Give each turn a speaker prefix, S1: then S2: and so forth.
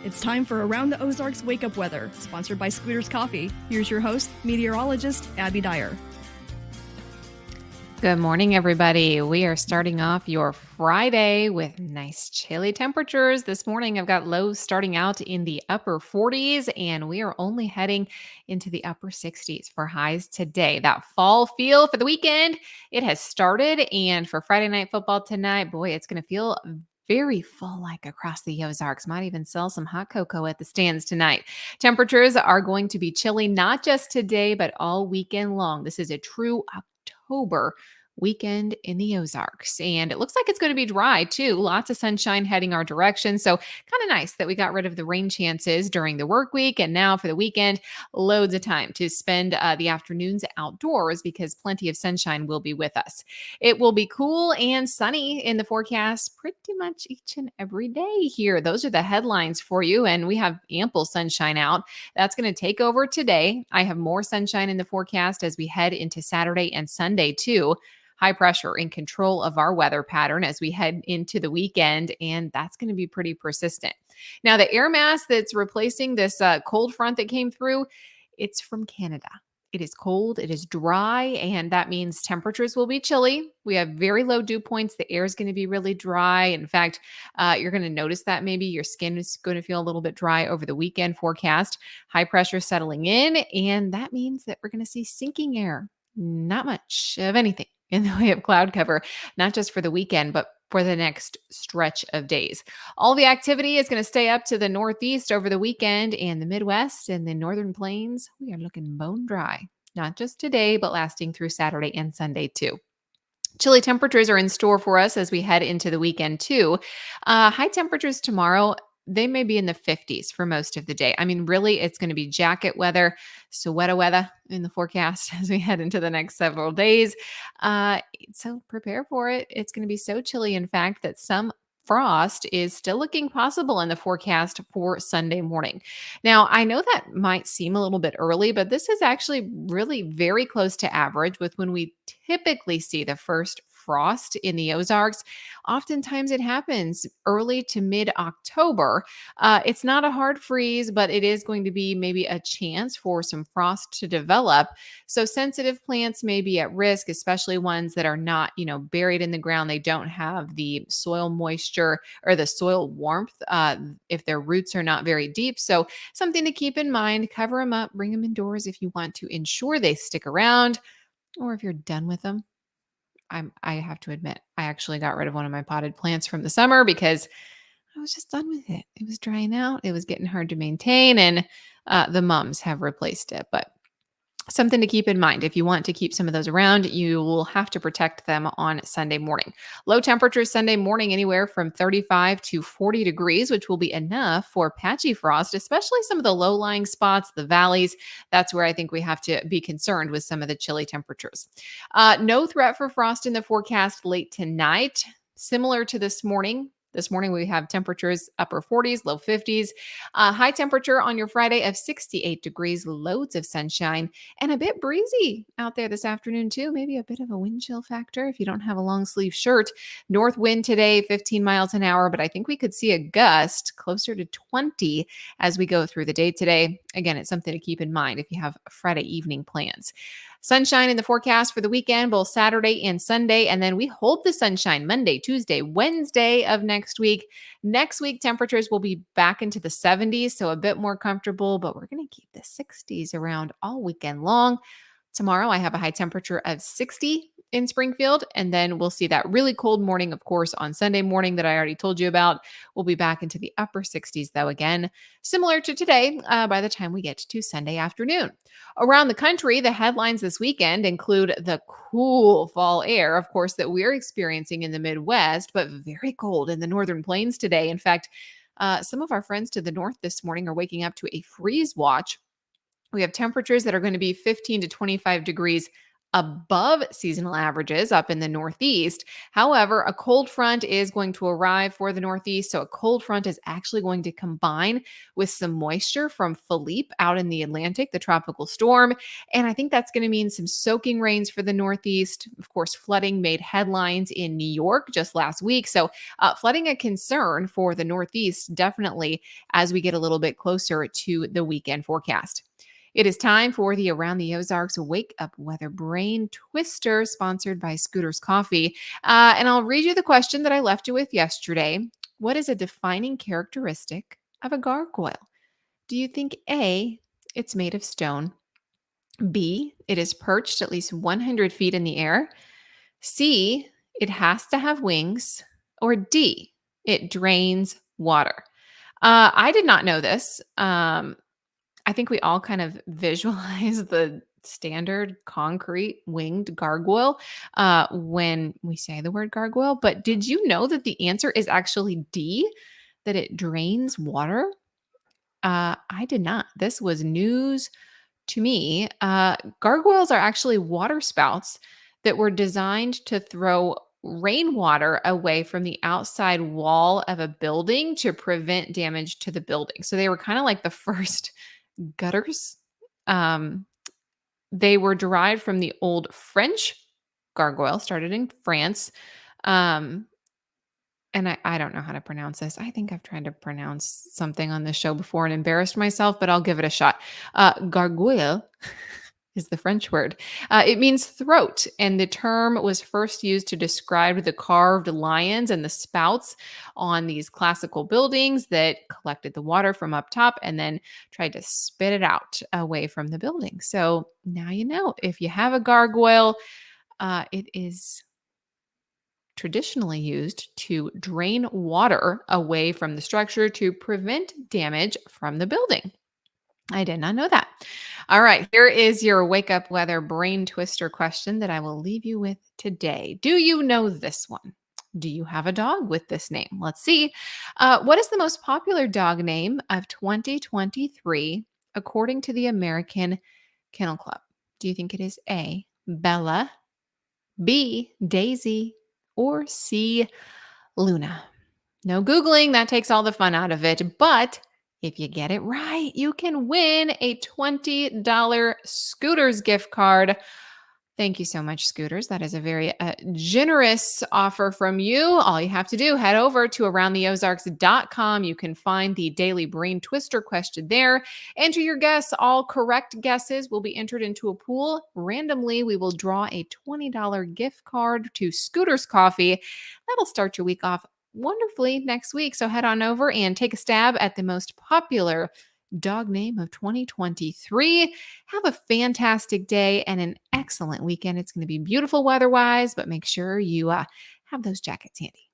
S1: It's time for Around the Ozarks Wake Up Weather, sponsored by Scooters Coffee. Here's your host, meteorologist Abby Dyer.
S2: Good morning, everybody. We are starting off your Friday with nice chilly temperatures. This morning, I've got lows starting out in the upper 40s, and we are only heading into the upper 60s for highs today. That fall feel for the weekend, it has started. And for Friday night football tonight, boy, it's going to feel very fall-like across the Ozarks. Might even sell some hot cocoa at the stands tonight. Temperatures are going to be chilly, not just today, but all weekend long. This is a true October weekend in the Ozarks. And it looks like it's going to be dry too. Lots of sunshine heading our direction. So kind of nice that we got rid of the rain chances during the work week. And now for the weekend, loads of time to spend the afternoons outdoors because plenty of sunshine will be with us. It will be cool and sunny in the forecast pretty much each and every day here. Those are the headlines for you. And we have ample sunshine out. That's going to take over today. I have more sunshine in the forecast as we head into Saturday and Sunday too. High pressure in control of our weather pattern as we head into the weekend, and that's going to be pretty persistent. Now, the air mass that's replacing this cold front that came through, it's from Canada. It is cold, it is dry, and that means temperatures will be chilly. We have very low dew points. The air is going to be really dry. In fact, you're going to notice that maybe your skin is going to feel a little bit dry over the weekend forecast. High pressure settling in, and that means that we're going to see sinking air. Not much of anything in the way of cloud cover, not just for the weekend, but for the next stretch of days. All the activity is going to stay up to the northeast over the weekend, and the Midwest and the northern plains, we are looking bone dry, not just today, but lasting through Saturday and Sunday too. Chilly temperatures are in store for us as we head into the weekend too. High temperatures tomorrow, they may be in the 50s for most of the day. I mean, really, it's going to be jacket weather, sweater weather in the forecast as we head into the next several days. So prepare for it. It's going to be so chilly, in fact, that some frost is still looking possible in the forecast for Sunday morning. Now, I know that might seem a little bit early, but this is actually really very close to average with when we typically see the first frost in the Ozarks. Oftentimes it happens early to mid-October. It's not a hard freeze, but it is going to be maybe a chance for some frost to develop. So sensitive plants may be at risk, especially ones that are not, buried in the ground. They don't have the soil moisture or the soil warmth if their roots are not very deep. So something to keep in mind, cover them up, bring them indoors if you want to ensure they stick around, or if you're done with them. I have to admit, I actually got rid of one of my potted plants from the summer because I was just done with it. It was drying out. It was getting hard to maintain, and the mums have replaced it. But something to keep in mind. If you want to keep some of those around, you will have to protect them on Sunday morning. Low temperatures Sunday morning, anywhere from 35 to 40 degrees, which will be enough for patchy frost, especially some of the low-lying spots, the valleys. That's where I think we have to be concerned with some of the chilly temperatures. No threat for frost in the forecast late tonight. Similar to this morning. This morning, we have temperatures upper 40s, low 50s. High temperature on your Friday of 68 degrees, loads of sunshine, and a bit breezy out there this afternoon, too. Maybe a bit of a wind chill factor if you don't have a long sleeve shirt. North wind today, 15 miles an hour, but I think we could see a gust closer to 20 as we go through the day today. Again, it's something to keep in mind if you have Friday evening plans. Sunshine in the forecast for the weekend, both Saturday and Sunday. And then we hold the sunshine Monday, Tuesday, Wednesday of next week. Next week, temperatures will be back into the 70s, so a bit more comfortable, but we're going to keep the 60s around all weekend long. Tomorrow, I have a high temperature of 60 in Springfield, and then we'll see that really cold morning, of course, on Sunday morning that I already told you about. We'll be back into the upper 60s, though, again, similar to today by the time we get to Sunday afternoon. Around the country, the headlines this weekend include the cool fall air, of course, that we're experiencing in the Midwest, but very cold in the northern plains today. In fact, some of our friends to the north this morning are waking up to a freeze watch. We have temperatures that are going to be 15 to 25 degrees above seasonal averages up in the Northeast. However, a cold front is going to arrive for the Northeast. So, a cold front is actually going to combine with some moisture from Philippe out in the Atlantic, the tropical storm. And I think that's going to mean some soaking rains for the Northeast. Of course, flooding made headlines in New York just last week. So, flooding a concern for the Northeast, definitely as we get a little bit closer to the weekend forecast. It is time for the Around the Ozarks Wake Up Weather Brain Twister, sponsored by Scooter's Coffee. And I'll read you the question that I left you with yesterday. What is a defining characteristic of a gargoyle? Do you think A, it's made of stone? B, it is perched at least 100 feet in the air? C, it has to have wings? Or D, it drains water? I did not know this. I think we all kind of visualize the standard concrete winged gargoyle when we say the word gargoyle. But did you know that the answer is actually D, that it drains water? I did not. This was news to me. Gargoyles are actually water spouts that were designed to throw rainwater away from the outside wall of a building to prevent damage to the building. So they were kind of like the first gutters. Um, they were derived from the old French gargoyle, started in France. Um, and I don't know how to pronounce this. I think I've tried to pronounce something on this show before and embarrassed myself, but I'll give it a shot. Gargoyle is the French word. It means throat, and the term was first used to describe the carved lions and the spouts on these classical buildings that collected the water from up top and then tried to spit it out away from the building. So now you know, if you have a gargoyle, it is traditionally used to drain water away from the structure to prevent damage from the building. I did not know that. All right, here is your wake up weather brain twister question that I will leave you with today. Do you know this one? Do you have a dog with this name? Let's see. What is the most popular dog name of 2023 according to the American Kennel Club? Do you think it is A, Bella, B, Daisy, or C, Luna? No Googling, that takes all the fun out of it. But if you get it right, you can win a $20 Scooters gift card. Thank you so much, Scooters. That is a very generous offer from you. All you have to do, head over to aroundtheozarks.com. You can find the daily brain twister question there. Enter your guess. All correct guesses will be entered into a pool. Randomly, we will draw a $20 gift card to Scooters Coffee. That'll start your week off wonderfully next week. So head on over and take a stab at the most popular dog name of 2023. Have a fantastic day and an excellent weekend. It's going to be beautiful weather-wise, but make sure you have those jackets handy.